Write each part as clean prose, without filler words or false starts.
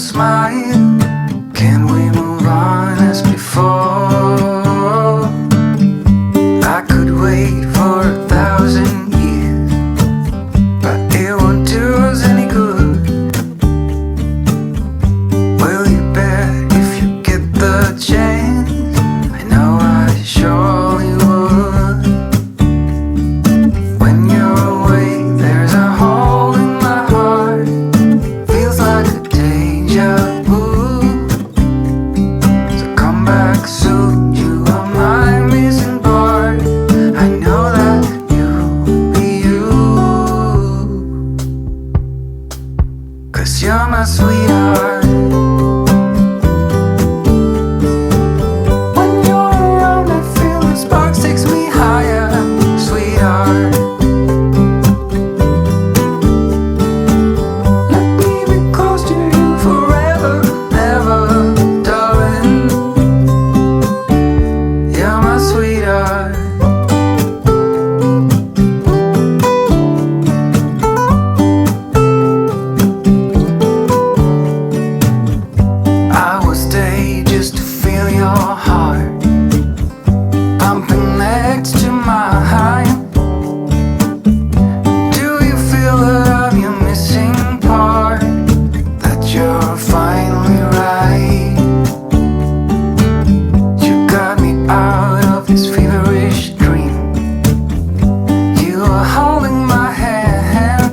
smile. Can we move on as before? I could wait for 1,000 years, but it won't do us any good. Will you bet if you get the chance? I know I surely would. When you're away, there's a hole in my heart. Feels like a deja vu. So come back soon, you are my missing part. I know that you'll be you, 'cause you're my sweetheart. When you're around, I feel the sparks takes me higher, sweetheart. Let me be close to you forever, ever, darling. You're my sweetheart. I will stay just to feel your heart pumping next to mine. Do you feel that I'm your missing part? That you're finally right? You got me out of this feverish dream. You are holding my hand.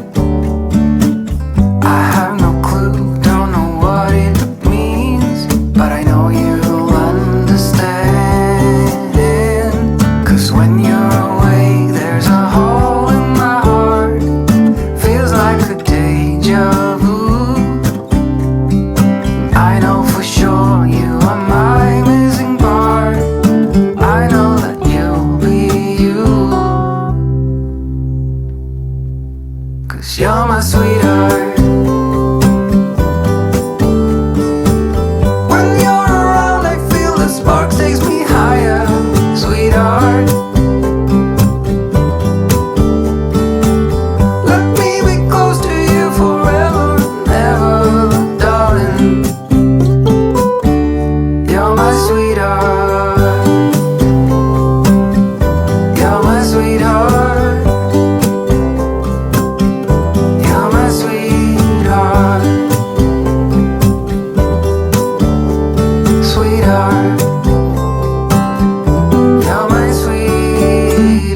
I have no clue, don't know what it means, but I know you'll understand. 'Cause when you're away, there's a hole in my heart. Feels like a deja vu. I know for sure you are my missing part. I know that you'll be you, 'cause you're my sweetheart. When you're around, I feel the sparks takes me higher, sweetheart. Let me be close to you forever, ever, darling. You're my sweetheart. You're my sweetheart. You're my sweetheart. Sweetheart. You're my sweetheart.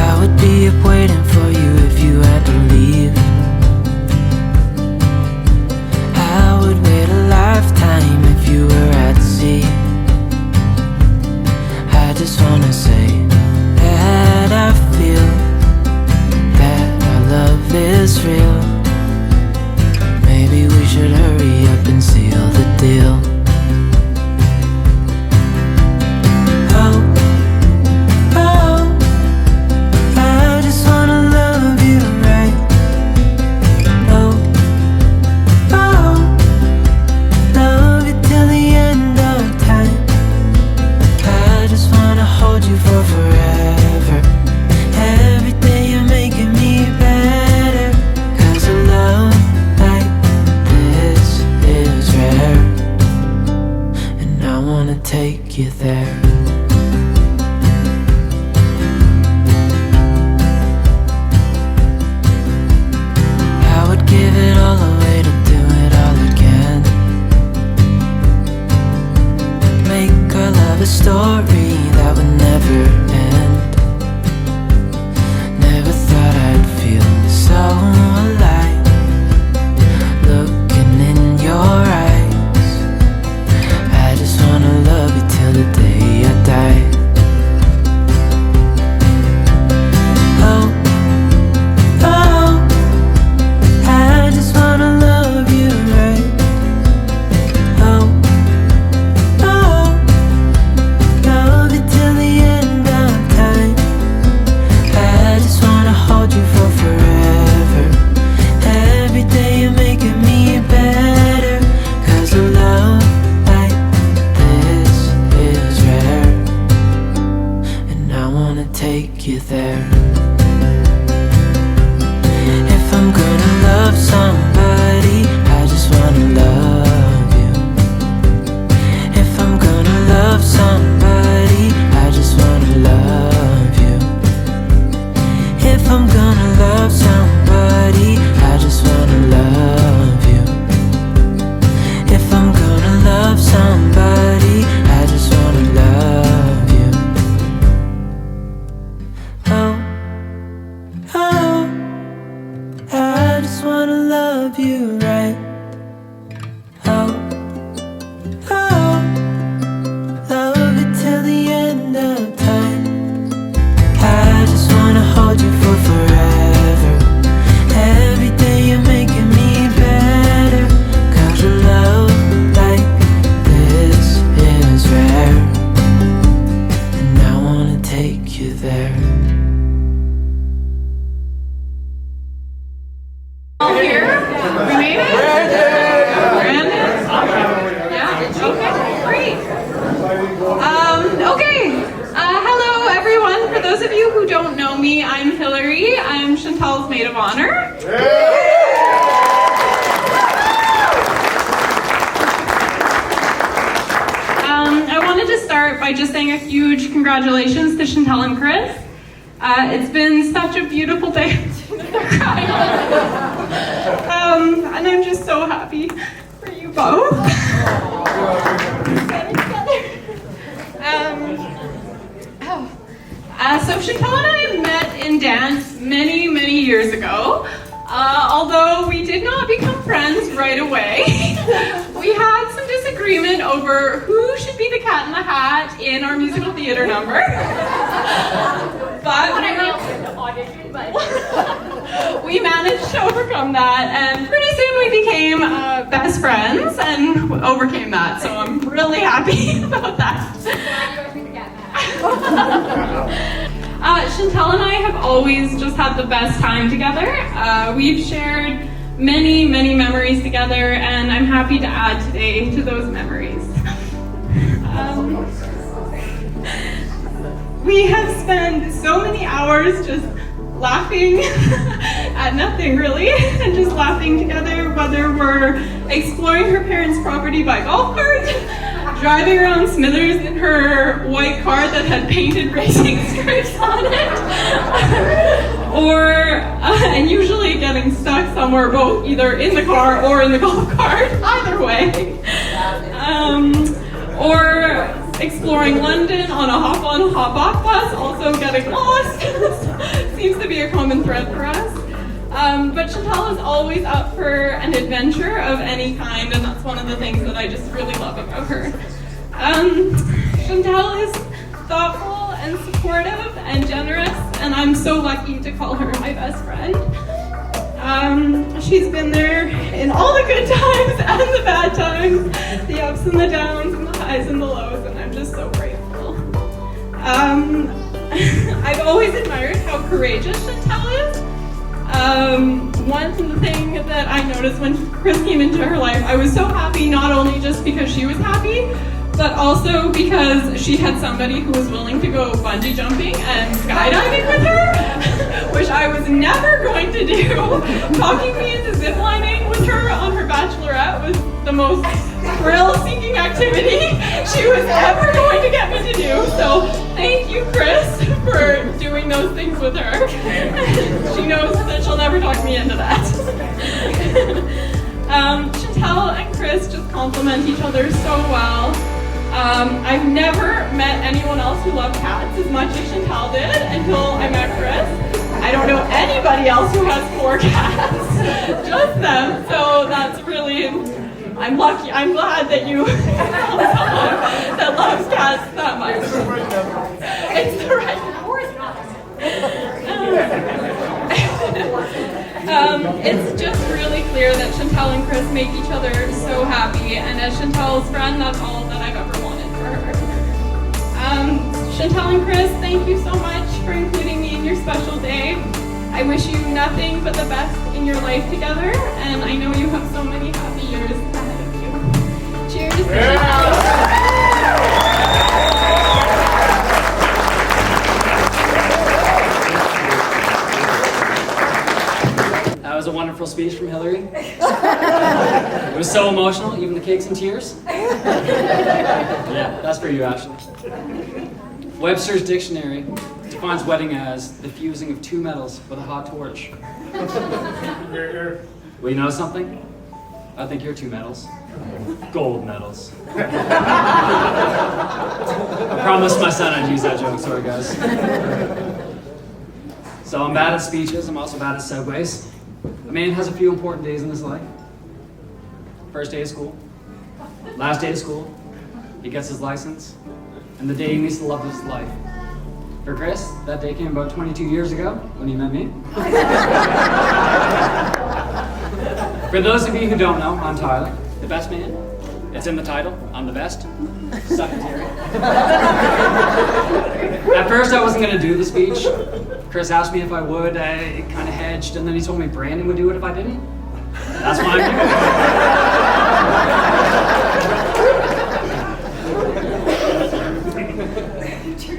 I would be up waiting for you if you had to leave. I would wait a lifetime if you were at sea. I just wanna say that I feel that our love is real. Maybe we should hurry up and seal the deal. Oh, oh, I just wanna take you there. If I'm gonna love somebody, I just wanna love you. If I'm gonna love somebody, I just wanna love you. If I'm gonna love somebody, I just wanna love you. If I'm gonna love somebody, I just wanna love you. Oh, oh, I just wanna love you right. Oh, oh, love you till the end of time. I just wanna hold you for forever. Every day you're making me better. 'Cause a love like this is rare, and I wanna take you there. All here? We made it? Brandon? Yeah? Okay, great. Okay. Hello, everyone. For those of you who don't know me, I'm Hillary. I'm Chantelle's maid of honor. I wanted to start by just saying a huge congratulations to Chantelle and Chris. It's been such a beautiful day. They're crying. And I'm just so happy for you both. So Chantelle and I met in dance many, many years ago. Although we did not become friends right away, we had some disagreement over who should be the cat in the hat in our musical theater number. But we managed to overcome that, and pretty soon we became best friends and overcame that, so I'm really happy about that. Chantelle and I have always just had the best time together. We've shared many, many memories together, and I'm happy to add today to those memories. We have spent so many hours just laughing at nothing really, and just laughing together, whether we're exploring her parents' property by golf cart, driving around Smithers in her white car that had painted racing stripes on it, and usually getting stuck somewhere, both either in the car or in the golf cart, either way, or exploring London on a hop-on, hop-off bus, also getting lost. Seems to be a common thread for us. But Chantelle is always up for an adventure of any kind, and that's one of the things that I just really love about her. Chantelle is thoughtful and supportive and generous, and I'm so lucky to call her my best friend. She's been there in all the good times and the bad times, the ups and the downs and the highs and the lows, and I'm just so grateful. I've always admired how courageous Chantelle is. One thing that I noticed when Chris came into her life, I was so happy, not only just because she was happy, but also because she had somebody who was willing to go bungee jumping and skydiving with her, which I was never going to do. Talking me into ziplining with her on her bachelorette was the most thrill-seeking activity she was ever going to get me to do. So thank you, Chris, for doing those things with her. She knows that she'll never talk me into that. Chantelle and Chris just complement each other so well. I've never met anyone else who loved cats as much as Chantelle did until I met Chris. I don't know anybody else who has 4 cats, just them. So that's really, I'm lucky. I'm glad that you found someone that loves cats that much. It's the right number. It's just really clear that Chantelle and Chris make each other so happy, and as Chantelle's friend, that's all that I've ever wanted for her. Chantelle and Chris, thank you so much for including me in your special day. I wish you nothing but the best in your life together, and I know you have so many happy years ahead of you. Cheers. Yeah. was a wonderful speech from Hillary. It was so emotional, even the cake's in tears. Yeah, that's for you, Ashley. Webster's dictionary defines wedding as the fusing of two metals with a hot torch. Well, you know something? I think you're two metals. Gold medals. I promised my son I'd use that joke, sorry guys. So I'm bad at speeches, I'm also bad at segues. A man has a few important days in his life. First day of school, last day of school, he gets his license, and the day he meets the love of his life. For Chris, that day came about 22 years ago when he met me. For those of you who don't know, I'm Tyler, the best man. It's in the title, I'm the best. Suck it, Terry. At first I wasn't gonna do the speech. Chris asked me if I would, I kind of hedged, and then he told me Brandon would do it if I didn't. That's why I'm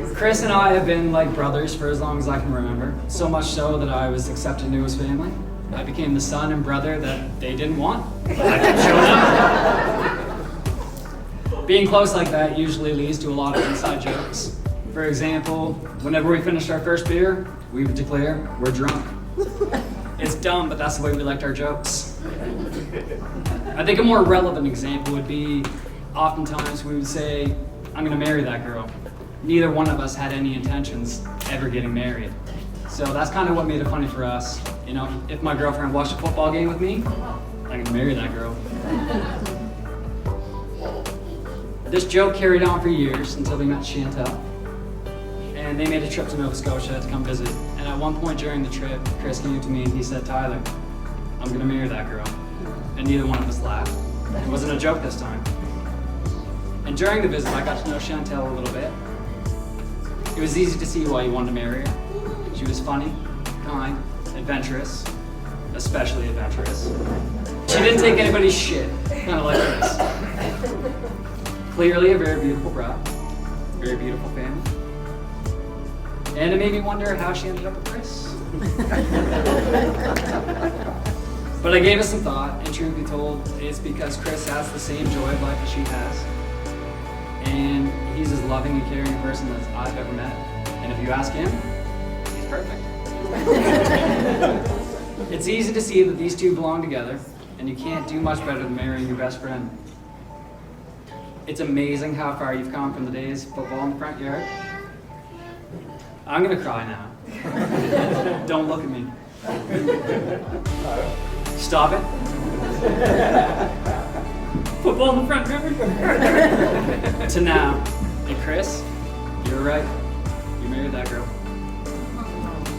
here. Chris and I have been like brothers for as long as I can remember, so much so that I was accepted into his family. I became the son and brother that they didn't want, but I kept showing up. Being close like that usually leads to a lot of inside jokes. For example, whenever we finished our first beer, we would declare, we're drunk. It's dumb, but that's the way we liked our jokes. I think a more relevant example would be, oftentimes we would say, I'm gonna marry that girl. Neither one of us had any intentions ever getting married. So that's kind of what made it funny for us. You know, if my girlfriend watched a football game with me, I'm gonna marry that girl. This joke carried on for years until we met Chantelle. And they made a trip to Nova Scotia to come visit. And at one point during the trip, Chris came to me and he said, Tyler, I'm gonna marry that girl. And neither one of us laughed. It wasn't a joke this time. And during the visit, I got to know Chantelle a little bit. It was easy to see why you wanted to marry her. She was funny, kind, adventurous, especially adventurous. She didn't take anybody's shit, kind of like this. Clearly a very beautiful bride, very beautiful family. And it made me wonder how she ended up with Chris. But I gave it some thought, and truth be told, it's because Chris has the same joy of life that she has. And he's as loving and caring a person as I've ever met. And if you ask him, he's perfect. It's easy to see that these two belong together, and you can't do much better than marrying your best friend. It's amazing how far you've come from the days of football in the front yard. I'm gonna cry now. Don't look at me. Stop it. Football in the front yard. To now. And Chris, you're right. You married that girl.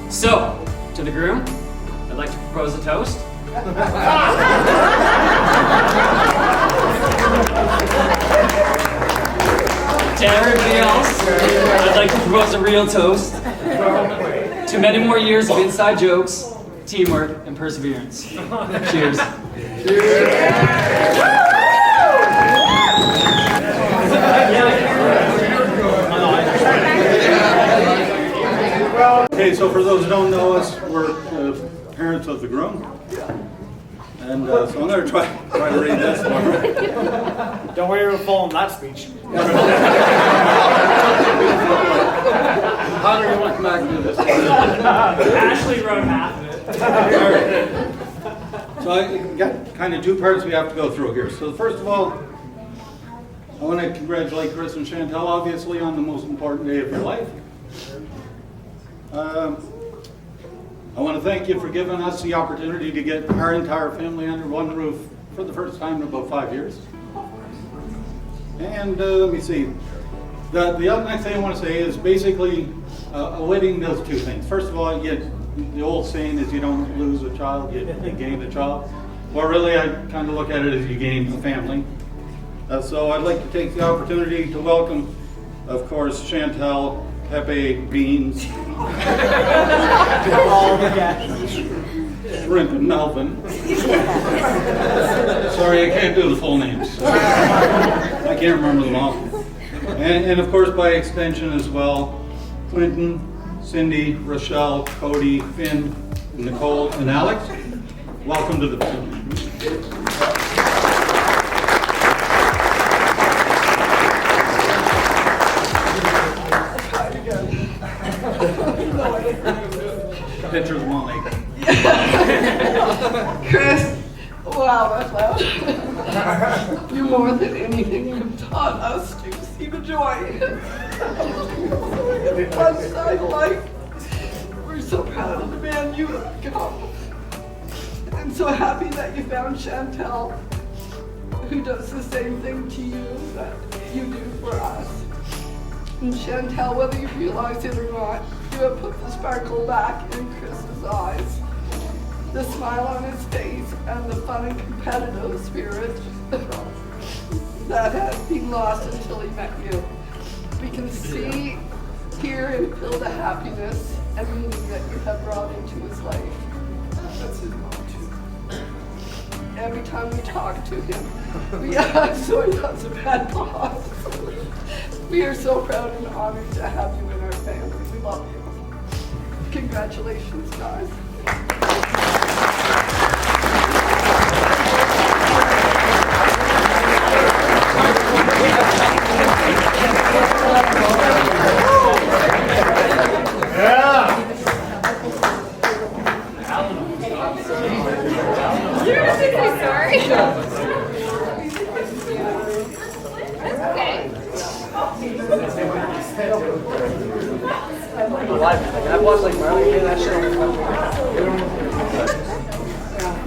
So, to the groom, I'd like to propose a toast. To everybody else, I'd like to propose a real toast to many more years of inside jokes, teamwork, and perseverance. Cheers. Okay, so for those who don't know us, we're parents of the groom. And so I'm going to try to read this one. Don't worry, we're following that speech. How do you want to come back and do this? Ashley wrote half of it. So I got kind of two parts we have to go through here. So first of all, I want to congratulate Chris and Chantelle, obviously, on the most important day of your life. I want to thank you for giving us the opportunity to get our entire family under one roof for the first time in about 5 years. And let me see. The next thing I want to say is basically a wedding does two things. First of all, the old saying is you don't lose a child, you gain a child. Well, really, I kind of look at it as you gain a family. So I'd like to take the opportunity to welcome, of course, Chantelle, Pepe, Beans, Shrimp, and Melvin. Sorry, I can't do the full names. I can't remember them all. And of course, by extension as well, Clinton, Cindy, Rochelle, Cody, Finn, Nicole, and Alex. welcome to the family. Pictures won't make it. Chris, wow, that's loud. You more than anything have taught us to see the joy in one side of life. We're so proud of the man you have become. I'm so happy that you found Chantelle, who does the same thing to you that you do for us. And Chantelle, whether you realize it or not, you have put the sparkle back in Chris's eyes. The smile on his face and the fun and competitive spirit that had been lost until he met you. We can see, hear, and feel the happiness and meaning that you have brought into his life. That's his mom too. Every time we talk to him, we sorry, that's a bad boss. We are so proud and honored to have you in our family. We love you. Congratulations, guys. Sorry. That's okay. I've watched like Marley do that shit.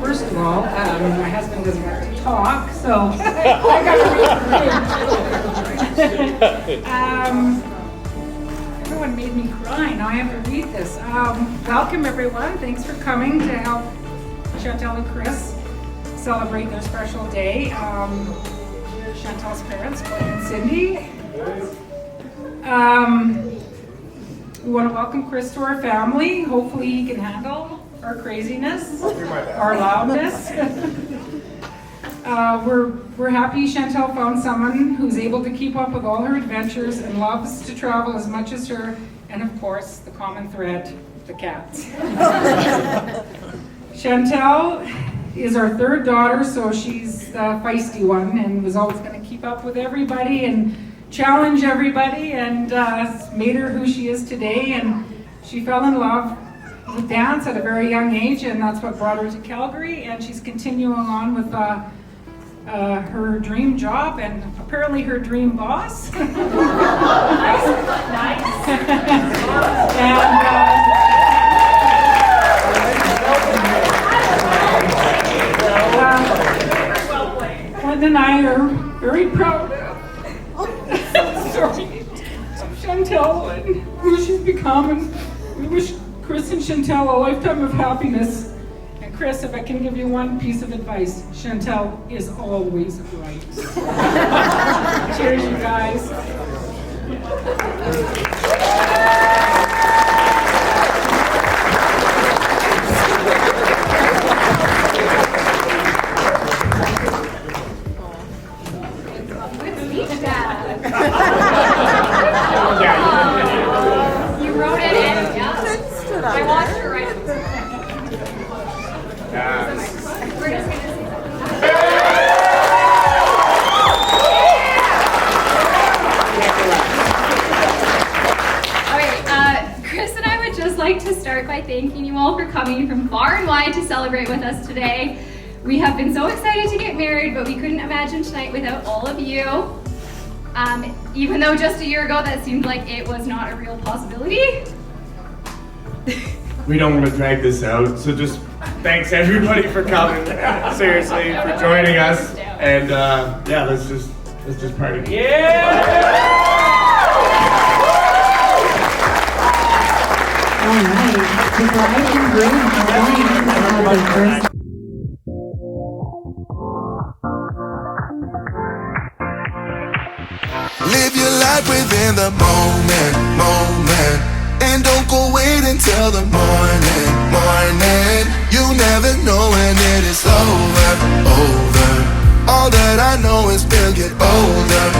First of all, my husband doesn't like to talk, so I got to read everyone made me cry. Now I have to read this. Welcome, everyone. Thanks for coming to help Chantelle and Chris celebrate their special day. Chantelle's parents, Glenn and Cindy. We want to welcome Chris to our family. Hopefully he can handle our craziness, our loudness. We're happy Chantelle found someone who's able to keep up with all her adventures and loves to travel as much as her, and of course, the common thread, the cats. Chantelle is our third daughter, so she's the feisty one and was always going to keep up with everybody and challenge everybody, and made her who she is today. And she fell in love with dance at a very young age, and that's what brought her to Calgary, and she's continuing on with her dream job and apparently her dream boss. Nice. Glenn and I are very proud of Chantelle and who she's become, and we wish Chris and Chantelle a lifetime of happiness. And Chris, if I can give you one piece of advice, Chantelle is always right. Cheers, you guys. You wrote it in, yeah. I watched her write it. We're just gonna see Okay, Chris and I would just like to start by thanking you all for coming from far and wide to celebrate with us today. We have been so excited to get married, but we couldn't imagine tonight without all of you. Even though just a year ago that seemed like it was not a real possibility. We don't want to drag this out, so just thanks everybody for coming. Seriously, for joining us, and yeah, let's just party. Yeah! All right, the bride and groom are going to have their first. Live your life within the moment, and don't go wait until the morning. You never know when it is over. All that I know is we'll get older.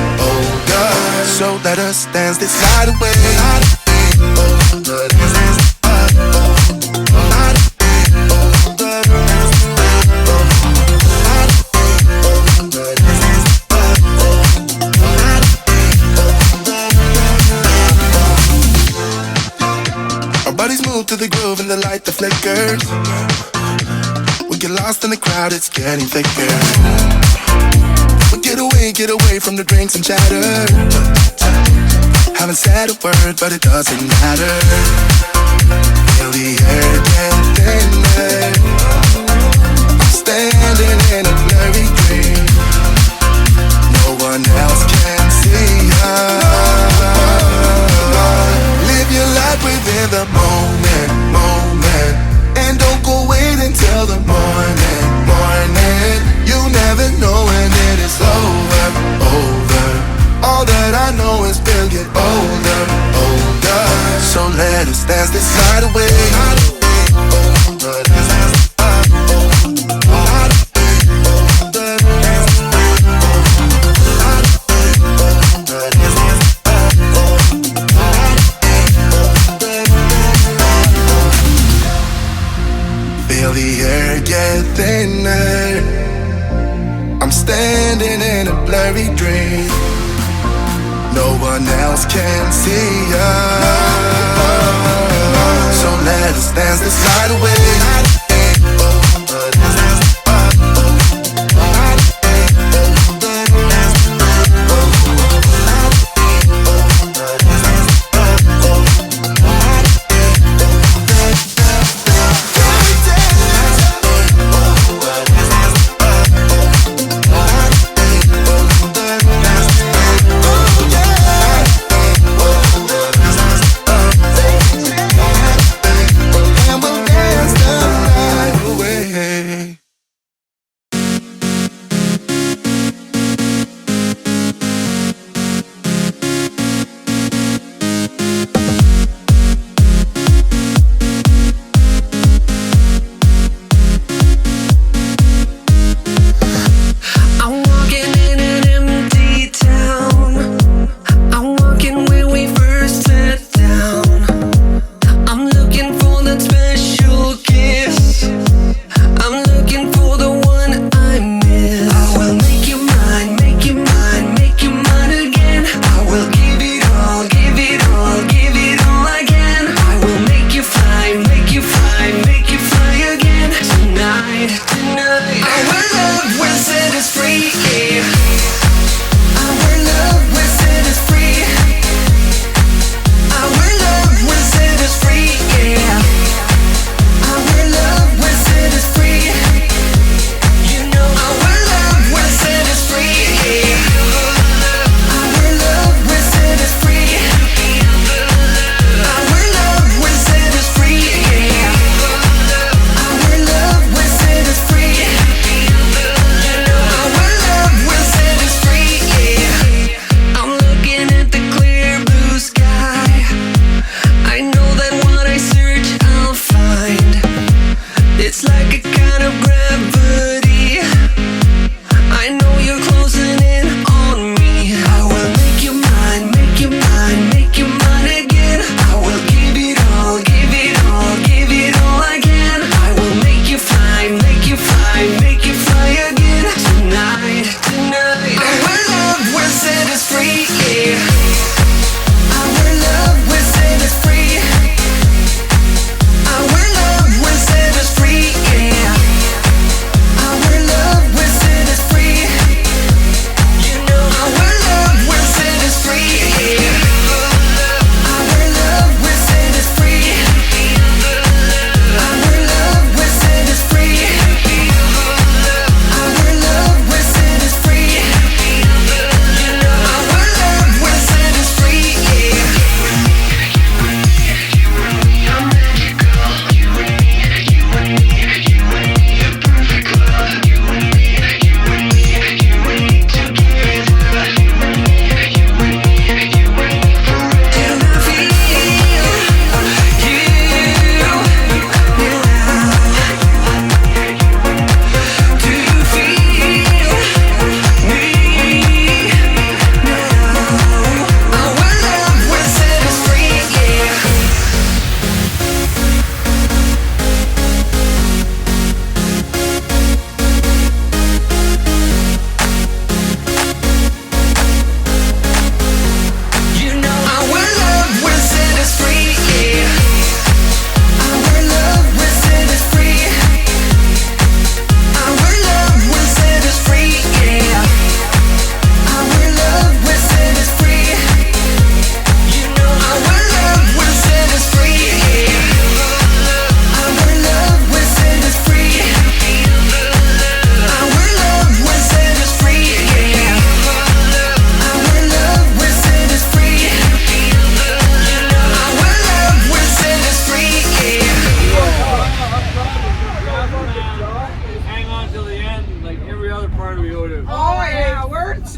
So let us dance this night away. move to the groove and the light that flickers. We get lost in the crowd, it's getting thicker. We get away from the drinks and chatter. Haven't said a word, but it doesn't matter. Feel the air get thinner. I'm standing in a blurry dream. No one else can see us. Live your life within the moment, moment. And don't go wait until the morning, morning. You never know when it is over, over. All that I know is we'll get older, older. So let us dance this night away. Feel the air get thinner. I'm standing in a blurry dream. No one else can see us. So let us dance this night away. And we'll dance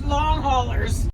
long haulers.